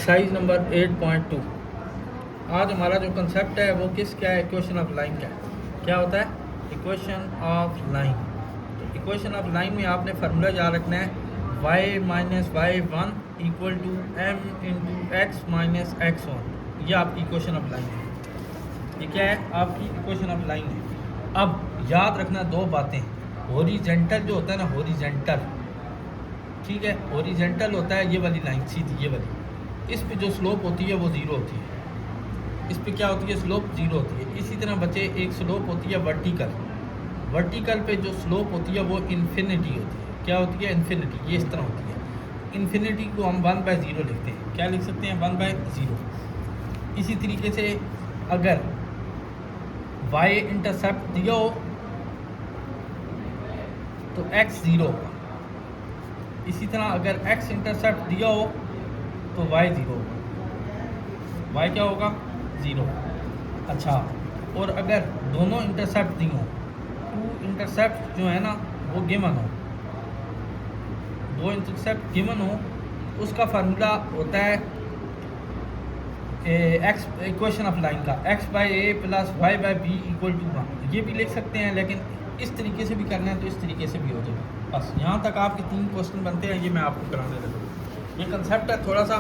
Exercise number 8.2। आज हमारा जो कंसेप्ट है वो क्या है? इक्वेशन ऑफ लाइन का है। क्या होता है इक्वेशन ऑफ लाइन? तो इक्वेशन ऑफ लाइन में आपने फार्मूला याद रखना है y minus Y one equal to M into x minus x one. ये आपकी इक्वेशन ऑफ लाइन है। ये क्या है? आपकी इक्वेशन ऑफ लाइन है। अब याद रखना दो बातें। हॉरिजॉन्टल जो होता है ना, हॉरिजॉन्टल, ठीक है, हॉरिजॉन्टल होता है ये वाली लाइन सीधी, ये वाली। इस पे जो स्लोप होती है वो ज़ीरो होती है। इस पे क्या होती है? स्लोप ज़ीरो होती है। इसी तरह बच्चे एक स्लोप होती है वर्टिकल। वर्टिकल पे जो स्लोप होती है वो इन्फिनिटी होती है। क्या होती है? इन्फिनिटी। ये इस तरह होती है। इन्फिनिटी को हम 1/0 लिखते हैं। क्या लिख सकते हैं? 1/0। इसी तरीके से अगर y इंटरसेप्ट दिया हो तो x 0 होगा। इसी तरह अगर x इंटरसेप्ट दिया हो तो y 0 होगा। y क्या होगा? 0। अच्छा, और अगर दोनों इंटरसेप्ट दी हों, टू इंटरसेप्ट जो है ना वो गिवन हो, दो इंटरसेप्ट गिवन हो, उसका फार्मूला होता है एक्स, इक्वेशन ऑफ लाइन का x/a plus y/b equal to 1। ये भी लिख सकते हैं, लेकिन इस तरीके से भी करना है तो इस तरीके से भी हो जाएगा। बस यहाँ तक आपके 3 क्वेश्चन बनते हैं। ये मैं आपको कराने लगा। ये कंसेप्ट है थोड़ा सा।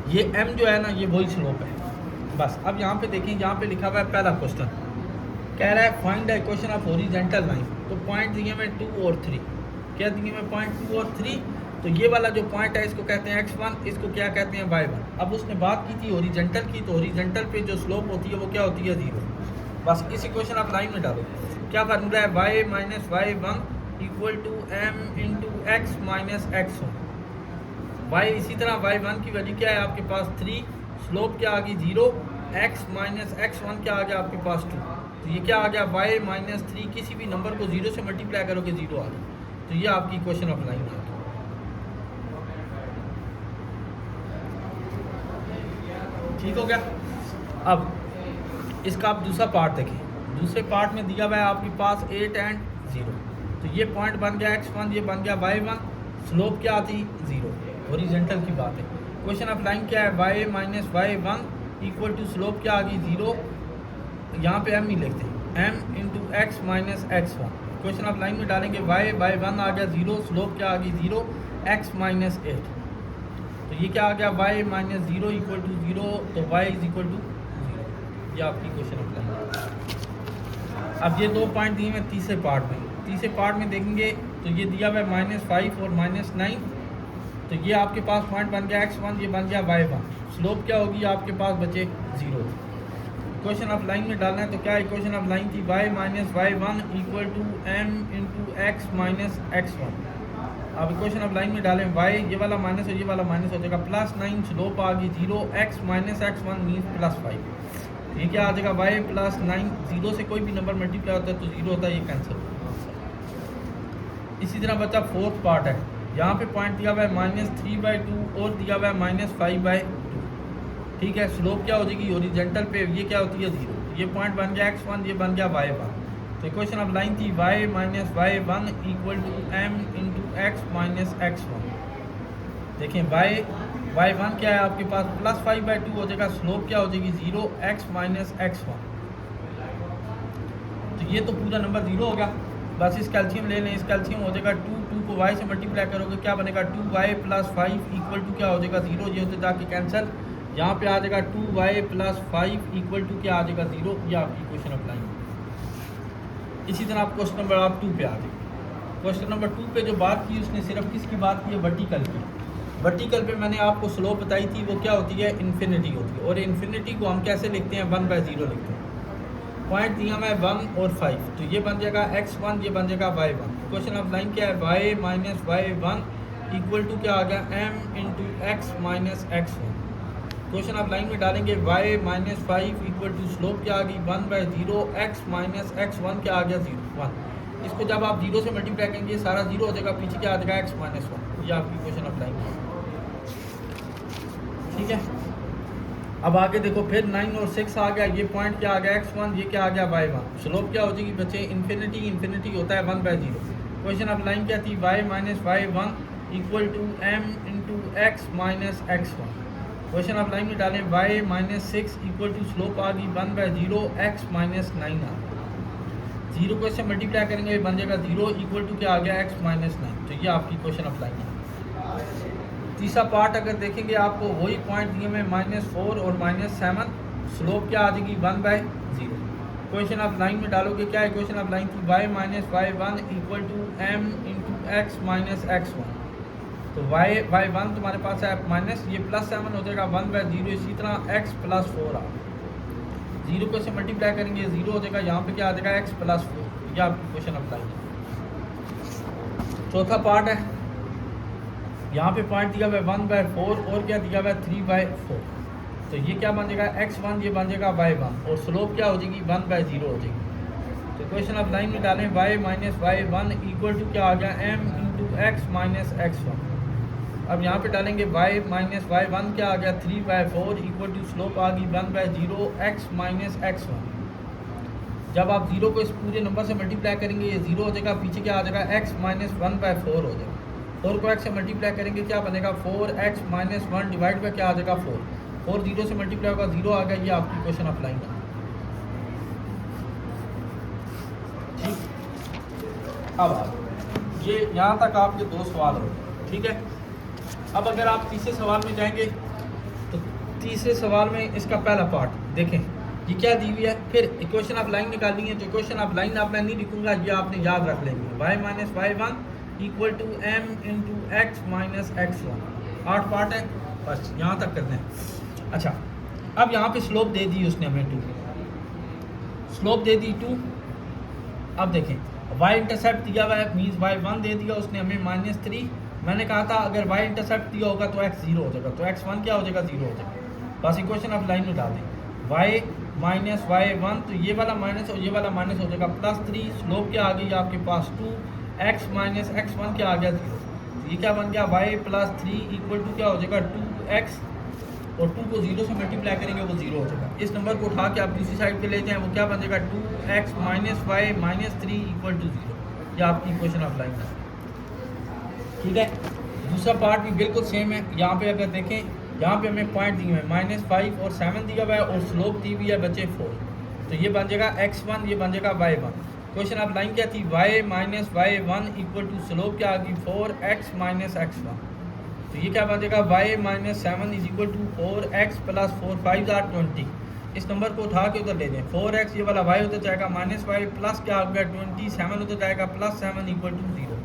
ये m जो है ना ये वही स्लोप है। बस अब यहाँ पे देखें, यहाँ पे लिखा हुआ है पहला क्वेश्चन कह रहा है find the equation of horizontal line. तो पॉइंट दिए मैं 2 और 3। क्या दिए मैं? पॉइंट 2 और 3। तो ये वाला जो पॉइंट है इसको कहते हैं x1, इसको क्या कहते हैं? y1। अब उसने बात की थी हॉरिजॉन्टल की, तो हॉरिजॉन्टल पे जो स्लोप होती है वो क्या होती है? 0। बस इस इक्वेशन ऑफ लाइन में डालो। क्या फार्मूला है? y minus Y one equal to M into x minus x one. y इसी तरह y1 की वैल्यू क्या है आपके पास? 3। स्लोप क्या आ गई? 0। x माइनस x1 क्या आ गया आपके पास? 2। तो ये क्या आ गया? y minus 3। किसी भी नंबर को 0 से मल्टीप्लाई करोगे 0 आ गया। तो ये आपकी इक्वेशन ऑफ लाइन है। ठीक हो गया? अब इसका आप दूसरा पार्ट देखें। दूसरे पार्ट में दिया हुआ है आपके पास 8 एंड 0। तो ये पॉइंट बन गया x1, ये बन गया y1। स्लोप क्या आती? 0। हॉरिजॉन्टल की बात है। क्वेश्चन ऑफ लाइन क्या है? y minus Y one equal to slope क्या आ गई? 0। यहाँ पे m ही लिखते हैं, m into x minus x one. Question of line में डालेंगे y/1 आ गया 0। स्लोप क्या आ गई? 0। x minus 8। तो ये क्या आ गया? y minus 0 equal to 0। तो y इज इक्वल टू 0। ये आपकी क्वेश्चन ऑफ लाइन। अब ये 2 पॉइंट दिए हैं तीसरे पार्ट में। तीसरे पार्ट में देखेंगे तो ये दिया हुआ है -5 और -9। तो ये आपके पास पॉइंट बन गया x1, ये बन गया y1। स्लोप क्या होगी आपके पास बचे? 0। इक्वेशन ऑफ लाइन में डालना है। तो क्या इक्वेशन ऑफ लाइन थी? y minus Y one equal to M into x minus x one. अब इक्वेशन ऑफ लाइन में डालें y, ये वाला माइनस और ये वाला माइनस हो जाएगा, +9। स्लोप आ गई 0। x minus x one means +5। ये क्या आ जाएगा? y +9। 0 से कोई भी नंबर मल्टीप्लाई होता है तो 0 होता है, ये कैंसिल। इसी तरह बच्चा फोर्थ पार्ट है। यहाँ पे पॉइंट दिया हुआ है -3/2 और दिया हुआ है -5/2। ठीक है, स्लोप क्या हो जाएगी? हॉरिजॉन्टल पे ये क्या होती है? 0। ये पॉइंट बन गया x1, ये बन गया y1। तो इक्वेशन ऑफ लाइन थी y minus Y one equal to M into x minus x one. देखें y1 क्या है आपके पास? +5/2 हो जाएगा। स्लोप क्या हो जाएगी? 0। x minus x one. तो ये तो पूरा नंबर 0 हो गया। बस इस कैल्शियम ले लें। इस कैल्शियम हो जाएगा 2 को y से मल्टीप्लाई करोगे क्या बनेगा? 2y + 5 इक्वल टू क्या हो जाएगा? 0। ये होते जाके कैंसिल। यहाँ पे आ जाएगा 2y + 5 इक्वल टू क्या आ जाएगा? 0। ये आपकी क्वेश्चन ऑफ लाइन। इसी तरह आप क्वेश्चन नंबर 2 पे आ गए। क्वेश्चन नंबर 2 पे जो बात की उसने सिर्फ किसकी बात की है? वर्टिकल की। वर्टिकल पे मैंने आपको स्लोप बताई थी, वो क्या होती है? इन्फिनिटी होती है। और इन्फिनिटी को हम कैसे लिखते हैं? 1/0 लिखते हैं। पॉइंट दिया मैं 1 और 5। तो ये बन जाएगा x1, ये बन जाएगा y1। क्वेश्चन ऑफ लाइन क्या है? y minus Y one equal to क्या आ गया? m into x minus x one. Question of line में डालेंगे y minus 5 equal to slope क्या आ गई? 1/0। x माइनस एक्स वन क्या आ गया? 1। इसको जब आप 0 से मल्टीप्लाई करेंगे सारा 0 हो जाएगा, पीछे क्या आ जाएगा? x minus 1। ये आपकी क्वेश्चन ऑफ लाइन है। ठीक है, अब आगे देखो, फिर 9 और 6 आ गया। ये पॉइंट क्या आ गया? x1, ये क्या आ गया? y1। स्लोप क्या हो जाएगी बच्चे? इन्फिनिटी। इन्फिनिटी होता है 1/0। क्वेश्चन ऑफ लाइन क्या थी? y minus Y one equal to M into x minus x one. Question आप लाइन में डालें y minus 6 equal to slope आ गई 1/0 x माइनस 9 आ गई। 0 को इससे मल्टीप्लाई करेंगे बन जाएगा 0 इक्वल टू क्या आ गया x माइनस 9। तो ये आपकी क्वेश्चन आप लाइन है। तीसरा पार्ट अगर देखेंगे आपको वही पॉइंट दिए में -4 और -7, स्लोप क्या आ जाएगी 1/0। क्वेश्चन आप लाइन में डालोगे क्या है, क्वेश्चन आप लाइन थी y minus y1 equal to m into x minus x1। तो y1 तुम्हारे पास है माइनस, ये +7 हो जाएगा 1/0, इसी तरह x + 4 आ 0 को से मल्टीप्लाई करेंगे 0 हो जाएगा, यहाँ पे क्या आ जाएगा x + 4। ये आपकी क्वेश्चन अप्लाई है। चौथा पार्ट है, यहाँ पे पॉइंट दिया हुआ है 1/4 और क्या दिया हुआ है 3/4। तो ये क्या बन जाएगा x1, ये बन जाएगा y1 और स्लोप क्या हो जाएगी 1/0 हो जाएगी। तो क्वेश्चन आप लाइन में डालें y minus y1 equal to क्या आ गया m into x minus x1। अब यहाँ पे डालेंगे y माइनस y1 क्या आ गया 3/4 इक्वल टू स्लोप आ गई 1/0 x माइनस x1। जब आप 0 को इस पूरे नंबर से मल्टीप्लाई करेंगे ये 0 हो जाएगा, पीछे क्या आ जाएगा x माइनस 1/4 हो जाएगा। 4 को x से मल्टीप्लाई करेंगे क्या बनेगा 4x माइनस 1 डिवाइड बाई क्या आ जाएगा 4। 4 0 से मल्टीप्लाई होगा 0 आ गया। ये आपकी क्वेश्चन अप्लाई है। ठीक, अब आप ये यहाँ तक आपके 2 सवाल हो, ठीक है। अब अगर आप तीसरे सवाल में जाएंगे तो तीसरे सवाल में इसका पहला पार्ट देखें, ये क्या दी हुई है। फिर इक्वेशन ऑफ लाइन निकालनी है, तो इक्वेशन ऑफ लाइन आप मैं नहीं लिखूंगा, ये आपने याद रख लेंगे। y minus y1 equal to m into x minus x1। 8 part है, बस यहाँ तक करते हैं। अच्छा, अब यहाँ पे स्लोप दे दी उसने हमें 2, स्लोप दे दी 2। अब देखें y इंटरसेप्ट दिया हुआ है, मीन्स y1 दे दिया उसने हमें -3। मैंने कहा था अगर y इंटरसेप्ट दिया होगा तो x 0 हो जाएगा, तो x1 क्या हो जाएगा 0 हो जाएगा। बस इक्वेशन ऑफ लाइन में डाल दें y माइनस y1, तो ये वाला माइनस और ये वाला माइनस हो जाएगा +3। स्लोप क्या आ गई आपके पास 2, x माइनस x1 क्या आ गया 0। ये क्या बन गया y + 3 इक्वल टू क्या हो जाएगा 2x, और 2 को 0 से मल्टीप्लाई करेंगे वो 0 हो जाएगा। इस नंबर को उठा के आप दूसरी साइड पे ले जाएं, वो क्या बन जाएगा 2x minus y minus 3 equal to 0। ये आपकी इक्वेशन ऑफ लाइन है, ठीक है। दूसरा पार्ट भी बिल्कुल सेम है। यहाँ पे अगर देखें, यहाँ पे हमें पॉइंट दिए हुए हैं -5 और 7 दिया हुआ है और स्लोप दी हुई है बच्चे 4। तो ये बन जाएगा x1, ये बन जाएगा y1। क्वेश्चन ऑफ लाइन क्या थी y minus y1 equal to slope क्या आ गई 4x माइनस x1। तो ये क्या बन जाएगा y माइनस 7 is equal to 4x plus 4 5 or 20। इस नंबर को उठा के उधर ले दें, 4x ये वाला y उधर जाएगा -y प्लस क्या आ गया 20, 7 उधर जाएगा +7 equal to 0।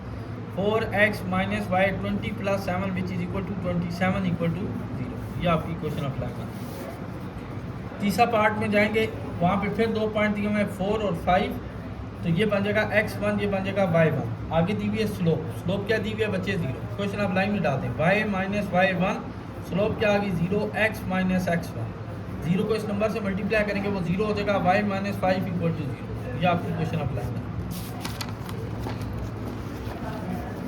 4x minus y 20 plus 7 which is equal to 27 equal to 0। ये आपकी क्वेश्चन अप्लाई करना। तीसरा पार्ट में जाएंगे, वहाँ पे फिर 2 पॉइंट दिए हुए हैं 4 और 5। तो ये बन जाएगा x1, ये बन जाएगा y1। आगे दी हुई है स्लोप, स्लोप क्या दी हुई है बच्चे 0। क्वेश्चन आप लाइन में डाल दें y माइनस y1, स्लोप क्या आ गई 0 x माइनस x1। 0 को इस नंबर से मल्टीप्लाई करेंगे वो 0 हो जाएगा, y माइनस 5 इक्वल टू 0। ये आपकी क्वेश्चन अप्लाई करना।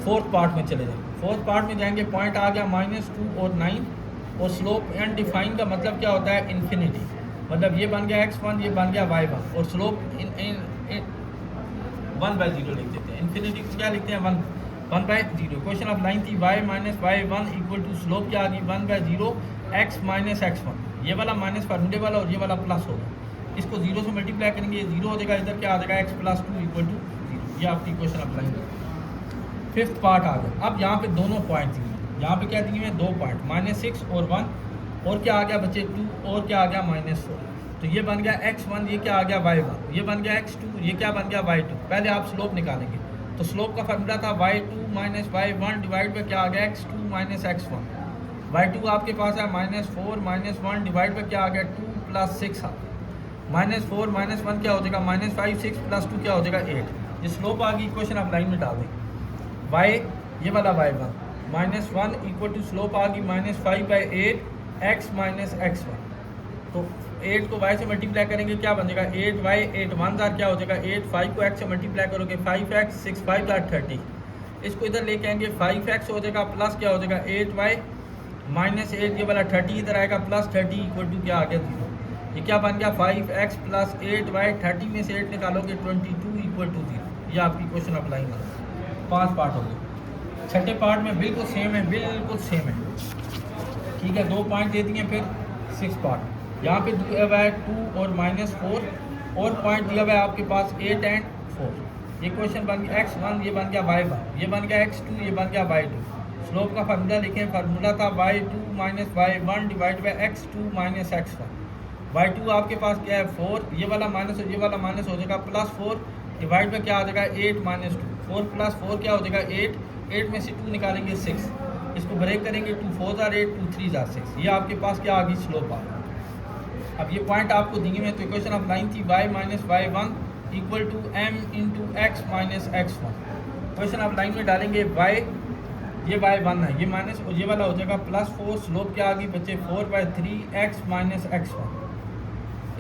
फोर्थ पार्ट में चले जाएंगे। फोर्थ पार्ट में जाएंगे, पॉइंट आ गया -2 और 9, और स्लोप अनडिफाइंड का मतलब क्या होता है इन्फिनिटी। मतलब ये बन गया x1, ये बन गया y1, और स्लोप 1/0 लिख देते हैं। इन्फिनिटी को क्या लिखते हैं 1/0। क्वेश्चन ऑफ लाइन थी y minus y1 equal to slope क्या आ गई 1/0 x माइनस x1। ये वाला माइनस फार्मूले वाला और ये वाला प्लस होगा, इसको 0 से मल्टीप्लाई करेंगे ये 0 हो जाएगा, इधर क्या आ जाएगा x + 2 इक्वल टू 0। ये आपकी क्वेश्चन ऑफ लाइन है। फिफ्थ पार्ट आ गया। अब यहाँ पे दोनों पॉइंट दिए हैं, यहाँ पे क्या दिए हैं 2 पॉइंट -6 और 1, और क्या आ गया बच्चे 2, और क्या आ गया -4। तो ये बन गया x1, ये क्या आ गया y1, ये बन गया x2, ये क्या बन गया y2। पहले आप स्लोप निकालेंगे, तो स्लोप का फार्मूला था y2 minus y1 divide by क्या आ गया x2 माइनस x1। y2 आपके पास है -4 माइनस 1 डिवाइड बाई क्या आ गया 2 + 6 आ गया। -4 माइनस 1 क्या हो जाएगा -5, 6 + 2 क्या हो जाएगा 8। ये स्लोप आ गई, इक्वेशन आप लाइन में डाल दें y, ये वाला y1 -1 इक्वल टू स्लोप आ गई -5/8 x माइनस x1। तो 8 को y से मल्टीप्लाई करेंगे क्या बन जाएगा 8y, 8 1 क्या हो जाएगा 8, 5 को x से मल्टीप्लाई करोगे 5x, 6 5 30। इसको इधर लेके आएंगे 5x हो जाएगा प्लस क्या हो जाएगा 8y -8, ये वाला 30 इधर आएगा +30 इक्वल टू क्या आ गया 0। ये क्या बन गया 5x प्लस 8y, 30 में से 8 निकालोगे 22 इक्वल टू 0। ये आपकी क्वेश्चन अप्लाई करना। 5 पार्ट हो गए। छठे पार्ट में बिल्कुल सेम है, बिल्कुल सेम है। ठीक है, 2 पॉइंट दे दिए, फिर 6 पार्ट। यहाँ पे दिया हुआ है 2 और -4 और पॉइंट दिया हुआ है आपके पास 8 एंड 4। ये क्वेश्चन बन गया x1, ये बन गया y1, ये बन गया x2, ये बन गया y2। स्लोप का फार्मूला लिखें, फार्मूला था y2 minus y1 divide by x2 minus x1। y2 आपके पास क्या है 4, ये वाला माइनस और ये वाला माइनस हो जाएगा +4 डिवाइड बाई क्या आ जाएगा 8 माइनस 2। 4 + 4 क्या हो जाएगा 8, 8 में से 2 निकालेंगे 6, इसको ब्रेक करेंगे 2 4 * 8 2 3 * 6। ये आपके पास क्या आ गई स्लोप आ गई। अब ये पॉइंट आपको दिए हुए, तो इक्वेशन ऑफ लाइन थी y minus y1 equal to m into x minus x1। Question of line में डालेंगे y, ये y1 है, ये माइनस और ये वाला हो जाएगा +4। स्लोप क्या आ गई बच्चे 4/3 x माइनस x1।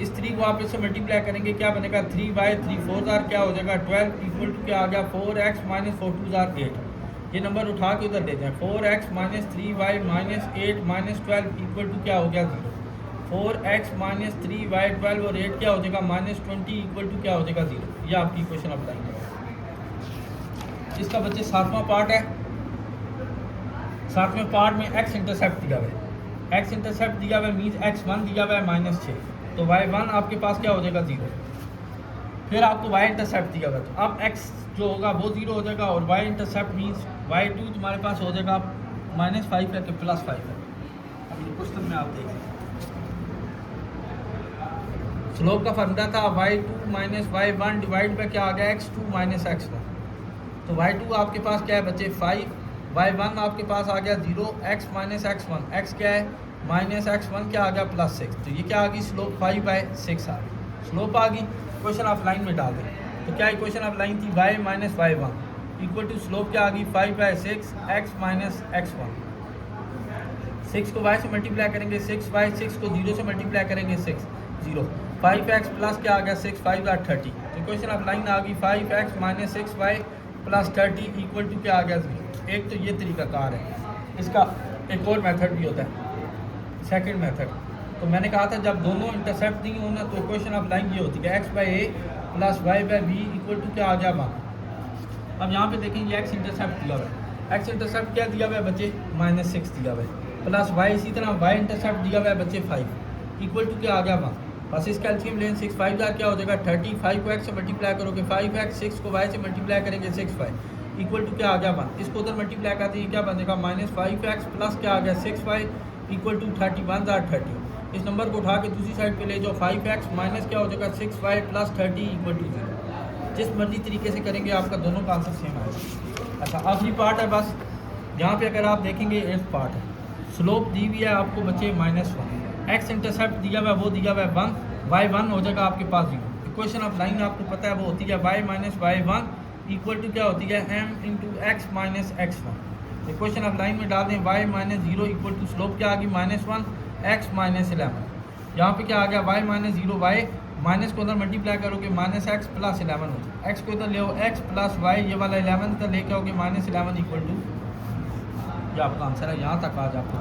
इस 3 को आप इससे मल्टीप्लाई करेंगे, क्या बनेगा 3y 3 4 क्या हो जाएगा 12 इक्वल टू क्या आ गया 4x माइनस 4 2 8। ये नंबर उठा के उधर ले जाएं, 4x minus 3y minus 8 minus 12 equal to क्या हो गया 0। 4x माइनस 3y 12 और 8 क्या हो जाएगा -20 इक्वल टू क्या हो जाएगा 0। ये आपकी क्वेश्चन ऑफ लाइन है। इसका बच्चे 7वां पार्ट है। 7वें पार्ट में x इंटरसेप्ट दिया हुआ है, x इंटरसेप्ट दिया हुआ है मीन्स x1 दिया हुआ है -6, तो y1 आपके पास क्या हो जाएगा 0। फिर आपको y इंटरसेप्ट दिया हुआ है, तो अब x जो होगा वो 0 हो जाएगा और y इंटरसेप्ट मीन्स y2 तुम्हारे पास हो जाएगा -5 है कि +5 है। अब ये क्वेश्चन में आप देखें, स्लोप का फार्मूला था y2 minus y1 divide by क्या आ गया x2 माइनस x1। तो y2 आपके पास क्या है बच्चे 5, y1 आपके पास आ गया 0, x माइनस x1, x क्या है -x1 क्या आ गया +6। तो ये क्या आ गई स्लोप 5/6 आ गई, स्लोप आ गई। क्वेश्चन ऑफ लाइन में डाल दें, तो क्या इक्वेशन ऑफ लाइन थी y minus y1 equal to slope क्या आ गई 5/6 x माइनस x1। 6 को y से मल्टीप्लाई करेंगे 6y, 6 को 0 से मल्टीप्लाई करेंगे 6 0, 5x प्लस क्या आ गया 6 5 = 30। तो क्वेश्चन ऑफ लाइन आ गई 5x minus 6y plus 30 equal to क्या आ गया 0। एक तो ये तरीकाकार है, इसका एक और मेथड भी होता है, सेकंड मेथड। तो मैंने कहा था जब दोनों इंटरसेप्ट दी हो ना, तो इक्वेशन ऑफ लाइन ये होती है x/a plus y/b equal to क्या आ गया 1। अब यहाँ पे देखेंगे x इंटरसेप्ट दिया हुआ है, x इंटरसेप्ट क्या दिया हुआ है बच्चे -6 दिया हुआ है, प्लस y इसी तरह y इंटरसेप्ट दिया हुआ है बच्चे 5 इक्वल टू क्या आ गया 1। बस इसका एलसीएम लें, 6 5 क्या हो जाएगा 30, 5 को x से मल्टीप्लाई करोगे 5x, 6 को y से मल्टीप्लाई करेंगे 6y इक्वल टू क्या आ गया 1। इसको उधर मल्टीप्लाई करते हैं क्या बनेगा -5x प्लस क्या आ गया 6y इक्वल टू 30 1 * 30। इस नंबर को उठा के दूसरी साइड पे ले जाओ, 5x माइनस क्या हो जाएगा 6y प्लस 30 इक्वल टू 0। जिस मर्जी तरीके से करेंगे आपका दोनों का आंसर सेम आएगा। अच्छा आखिरी पार्ट है बस, यहाँ पे अगर आप देखेंगे 8th पार्ट है, स्लोप दी हुई है आपको बच्चे -1, x इंटरसेप्ट दिया हुआ है वो दिया हुआ है 1, y1 हो जाएगा आपके पास 0। इक्वेशन ऑफ लाइन आपको पता है वो होती है y minus y1 equal to क्या होती है m into x minus x1। Equation of line में डाल दें y minus 0 equal to slope क्या आ गई -1 x माइनस 11। यहाँ पे क्या आ गया y माइनस 0, y माइनस को उधर मल्टीप्लाई करोगे -x प्लस 11 हो जाए, x को इधर ले आओ x प्लस y, ये वाला 11 इधर लेके आओगे -11 इक्वल टू, ये आपका आंसर है। यहाँ तक आज आपको